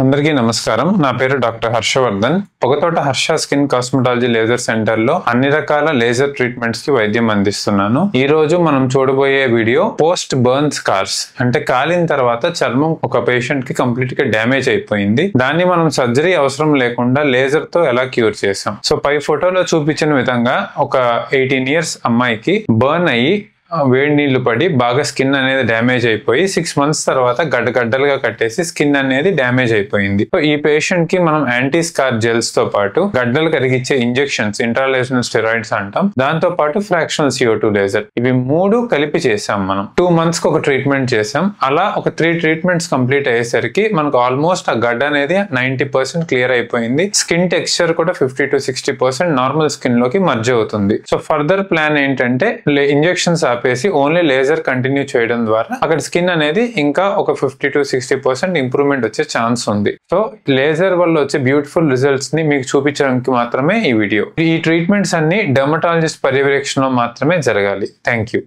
అందరికీ నమస్కారం. నా పేరు doctor Harshavardhan. Pogathota Harsha skin cosmetology laser centre లో అన్ని రకాల లేజర్ ట్రీట్మెంట్స్ కి వైద్యం అందిస్తున్నాను. ఈ రోజు మనం చూడబోయే వీడియో పోస్ట్ బర్న్ స్కార్స్, అంటే కాలిన తర్వాత చర్మం ఒక పేషెంట్ కి కంప్లీట్ గా డ్యామేజ్ అయిపోయింది. దాన్ని మనం సర్జరీ అవసరం లేకుండా లేజర్ తో ఎలా క్యూర్ చేసాం. సో పై ఫోటోలో చూపించిన విధంగా ఒక 18 years అమ్మాయికి బర్న్ అయ్యి వేడి నీళ్లు పడి బాగా స్కిన్ అనేది డ్యామేజ్ అయిపోయి 6 months తర్వాత గడ్డలుగా కట్టేసి స్కిన్ అనేది డ్యామేజ్ అయిపోయింది. సో ఈ పేషెంట్ కి మనం యాంటీ స్కార్ జెల్స్ తో పాటు గడ్డలు కరిగించే ఇంజెక్షన్స్, ఇంట్రాలేషనల్ స్టెరాయిడ్స్ అంటాం, దాంతో పాటు ఫ్రాక్షనల్ CO2 లేజర్, ఇవి 3 కలిపి చేసాం. మనం 2 months కి ఒక ట్రీట్మెంట్ చేసాం. అలా ఒక 3 treatments కంప్లీట్ అయ్యేసరికి మనకు ఆల్మోస్ట్ ఆ గడ్డ అనేది 90% క్లియర్ అయిపోయింది. స్కిన్ టెక్స్చర్ కూడా 50 to 60% నార్మల్ స్కిన్ లోకి మర్జ్ అవుతుంది. సో ఫర్దర్ ప్లాన్ ఏంటంటే ఇంజెక్షన్స్ ఆపేసి ఓన్లీ లేజర్ కంటిన్యూ చేయడం ద్వారా అక్కడ స్కిన్ అనేది ఇంకా ఒక 50 to 60% ఇంప్రూవ్మెంట్ వచ్చే ఛాన్స్ ఉంది. సో లేజర్ వల్ల వచ్చే బ్యూటిఫుల్ రిజల్ట్స్ ని మీకు చూపించడానికి మాత్రమే ఈ వీడియో. ఈ ట్రీట్మెంట్స్ అన్ని డెర్మటాలజిస్ట్ పర్యవేక్షణలో మాత్రమే జరగాలి. Thank you.